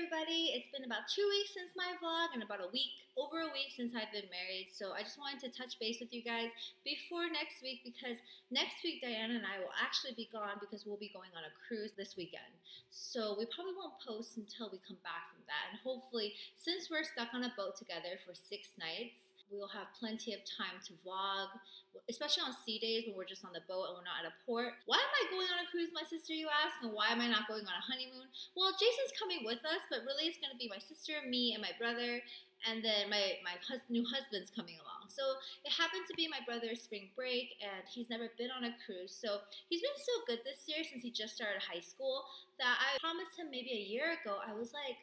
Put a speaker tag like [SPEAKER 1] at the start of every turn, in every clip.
[SPEAKER 1] everybody. It's been about 2 weeks since my vlog and about over a week since I've been married. So I just wanted to touch base with you guys before next week because next week Diana and I will actually be gone because we'll be going on a cruise this weekend. So we probably won't post until we come back from that. And hopefully, since we're stuck on a boat together for 6 nights, we'll have plenty of time to vlog, especially on sea days when we're just on the boat and we're not at a port. Why am I going on a cruise, my sister, you ask? And why am I not going on a honeymoon? Well, Jason's coming with us, but really it's going to be my sister, me, and my brother, and then my new husband's coming along. So it happened to be my brother's spring break, and he's never been on a cruise. So he's been so good this year since he just started high school that I promised him maybe a year ago. I was like,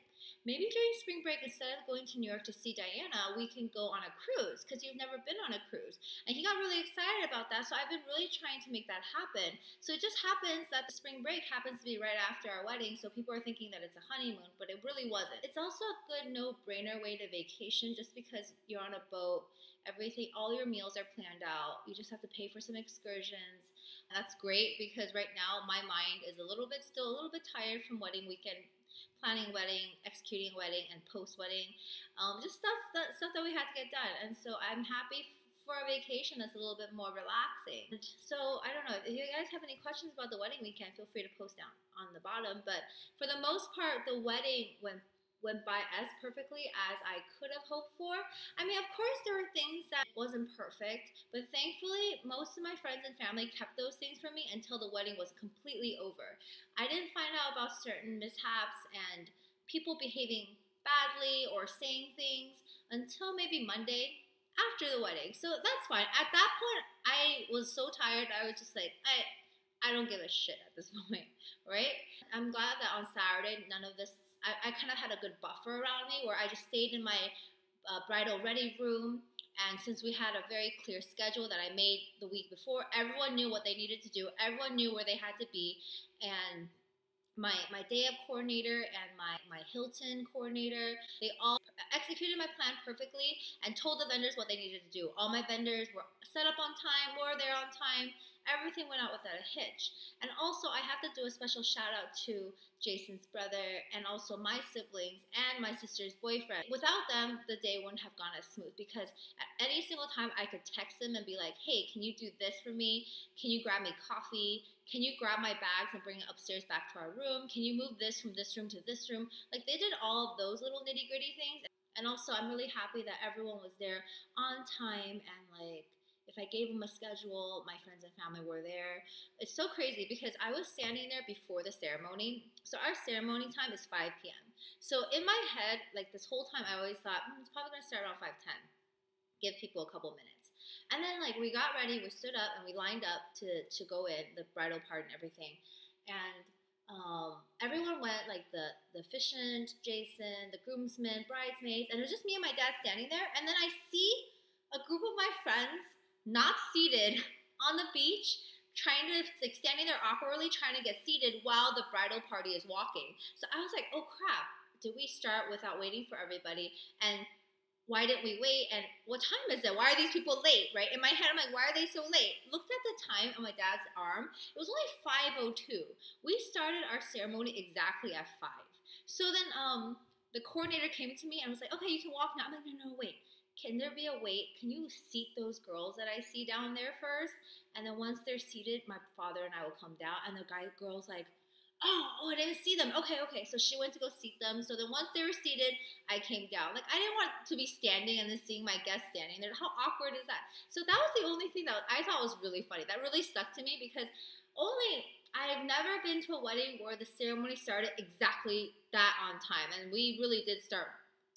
[SPEAKER 1] maybe during spring break, instead of going to New York to see Diana, we can go on a cruise because you've never been on a cruise. And he got really excited about that, so I've been really trying to make that happen. So it just happens that the spring break happens to be right after our wedding, so people are thinking that it's a honeymoon, but it really wasn't. It's also a good no-brainer way to vacation just because you're on a boat, everything, all your meals are planned out. You just have to pay for some excursions. And that's great because right now my mind is still a little bit tired from wedding weekend, planning wedding, executing wedding, and post-wedding. Just stuff that we had to get done. And so I'm happy for a vacation that's a little bit more relaxing. So I don't know, if you guys have any questions about the wedding weekend, feel free to post down on the bottom. But for the most part, the wedding went by as perfectly as I could have hoped for. I mean, of course, there were things that wasn't perfect, but thankfully, most of my friends and family kept those things from me until the wedding was completely over. I didn't find out about certain mishaps and people behaving badly or saying things until maybe Monday after the wedding. So that's fine. At that point, I was so tired. I was just like, I don't give a shit at this point, right? I'm glad that on Saturday, none of this, I kind of had a good buffer around me where I just stayed in my bridal ready room. And since we had a very clear schedule that I made the week before, everyone knew what they needed to do. Everyone knew where they had to be. And my day of coordinator and my Hilton coordinator, they all executed my plan perfectly and told the vendors what they needed to do. All my vendors were set up on time, were there on time. Everything went out without a hitch. And also, I have to do a special shout out to Jason's brother and also my siblings and my sister's boyfriend. Without them, the day wouldn't have gone as smooth because at any single time I could text them and be like, hey, can you do this for me? Can you grab me coffee? Can you grab my bags and bring it upstairs back to our room? Can you move this from this room to this room? Like, they did all of those little nitty gritty things. And also, I'm really happy that everyone was there on time and like, if I gave them a schedule, my friends and family were there. It's so crazy because I was standing there before the ceremony. So our ceremony time is 5 p.m. So in my head, like this whole time, I always thought, it's probably going to start around 5:10. Give people a couple minutes. And then like we got ready, we stood up and we lined up to go in, the bridal part and everything. And everyone went, like the officiant, Jason, the groomsmen, bridesmaids, and it was just me and my dad standing there. And then I see a group of my friends not seated on the beach, like standing there awkwardly trying to get seated while the bridal party is walking. So I was like, oh crap, did we start without waiting for everybody? And why didn't we wait? And what time is it? Why are these people late, right? In my head, I'm like, why are they so late? Looked at the time on my dad's arm. It was only 5:02. We started our ceremony exactly at 5. So then the coordinator came to me and was like, okay, you can walk now. I'm like, no, wait. Can there be a wait? Can you seat those girls that I see down there first? And then once they're seated, my father and I will come down. And the girl's like, oh, I didn't see them. Okay. So she went to go seat them. So then once they were seated, I came down. Like, I didn't want to be standing and then seeing my guests standing there. How awkward is that? So that was the only thing that I thought was really funny. That really stuck to me because I've never been to a wedding where the ceremony started exactly that on time. And we really did start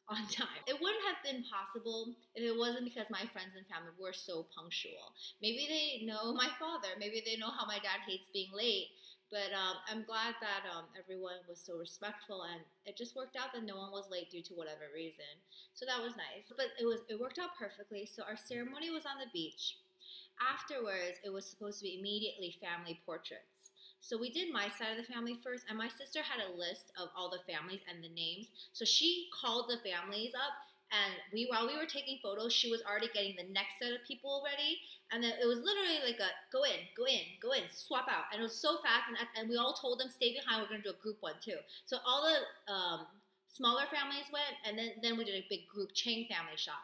[SPEAKER 1] on time. It wouldn't have been possible if it wasn't because my friends and family were so punctual. Maybe they know my father. Maybe they know how my dad hates being late. But I'm glad that everyone was so respectful, and it just worked out that no one was late due to whatever reason. So that was nice. But it worked out perfectly. So our ceremony was on the beach. Afterwards, it was supposed to be immediately family portraits. So we did my side of the family first, and my sister had a list of all the families and the names. So she called the families up, and while we were taking photos, she was already getting the next set of people ready. And then it was literally like a go in, swap out. And it was so fast, and we all told them, stay behind, we're going to do a group one too. So all the smaller families went, and then we did a big group Chang family shop.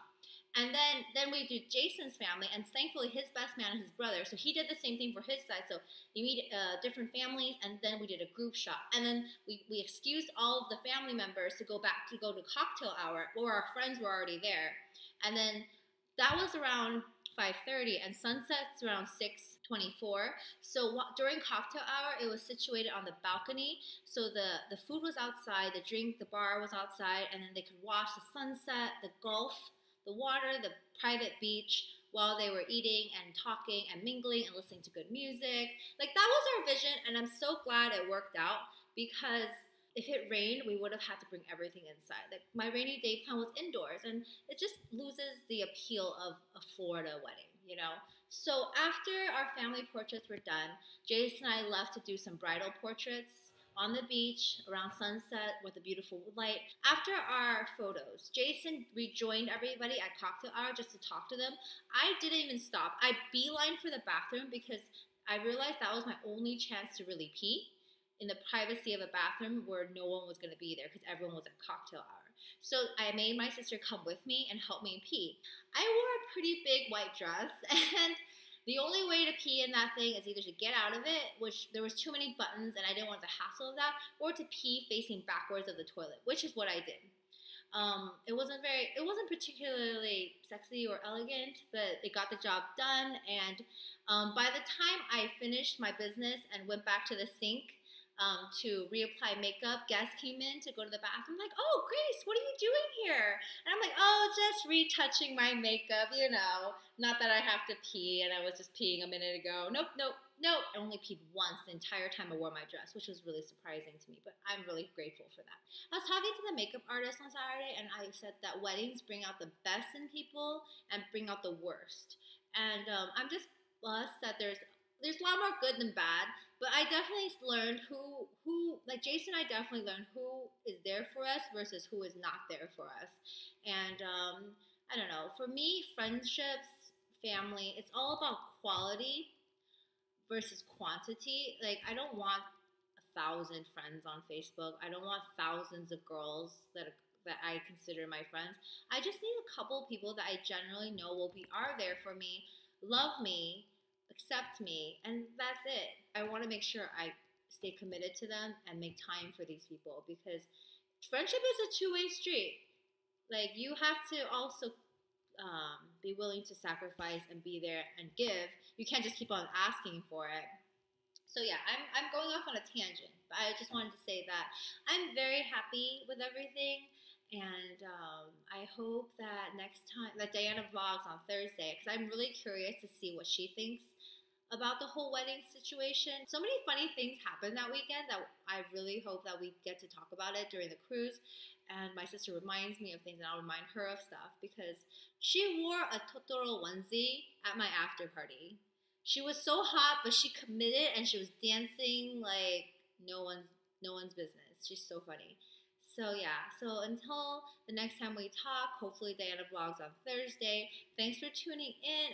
[SPEAKER 1] And then we did Jason's family, and thankfully his best man is his brother, so he did the same thing for his side. So we meet different families, and then we did a group shop, and then we excused all of the family members to go to cocktail hour, or our friends were already there, and then that was around 5:30, and sunset's around 6:24. So during cocktail hour, it was situated on the balcony. So the food was outside, the bar was outside, and then they could watch the sunset, the Gulf, the water, the private beach while they were eating and talking and mingling and listening to good music. Like, that was our vision, and I'm so glad it worked out, because if it rained, we would have had to bring everything inside. Like, my rainy day plan was indoors, and it just loses the appeal of a Florida wedding, you know? So after our family portraits were done, Jason and I left to do some bridal portraits on the beach around sunset with a beautiful light. After our photos, Jason rejoined everybody at cocktail hour just to talk to them. I didn't even stop. I beelined for the bathroom because I realized that was my only chance to really pee in the privacy of a bathroom where no one was going to be there because everyone was at cocktail hour. So I made my sister come with me and help me pee. I wore a pretty big white dress, and the only way to pee in that thing is either to get out of it, which there was too many buttons and I didn't want the hassle of that, or to pee facing backwards of the toilet, which is what I did. It wasn't particularly sexy or elegant, but it got the job done. And by the time I finished my business and went back to the sink to reapply makeup, guests came in to go to the bathroom, like, "Oh, Grace, what are you doing here?" And I'm like, "Oh, just retouching my makeup, you know. Not that I have to pee, and I was just peeing a minute ago. Nope, nope, nope." I only peed once the entire time I wore my dress, which was really surprising to me, but I'm really grateful for that. I was talking to the makeup artist on Saturday, and I said that weddings bring out the best in people and bring out the worst. And I'm just blessed that there's a lot more good than bad, but I definitely learned who like Jason. I definitely learned who is there for us versus who is not there for us. And I don't know. For me, friendships, family, it's all about quality versus quantity. Like, I don't want 1,000 friends on Facebook. I don't want thousands of girls that I consider my friends. I just need a couple people that I generally know are there for me, love me, accept me, and that's it. I want to make sure I stay committed to them and make time for these people, because friendship is a two-way street. Like, you have to also be willing to sacrifice and be there and give. You can't just keep on asking for it. So yeah, I'm going off on a tangent, but I just wanted to say that I'm very happy with everything, and I hope that next time that Diana vlogs on Thursday, because I'm really curious to see what she thinks about the whole wedding situation. So many funny things happened that weekend that I really hope that we get to talk about it during the cruise. And my sister reminds me of things, and I'll remind her of stuff, because she wore a Totoro onesie at my after party. She was so hot, but she committed, and she was dancing like no one's business. She's so funny. So yeah, so until the next time we talk, hopefully Diana vlogs on Thursday. Thanks for tuning in.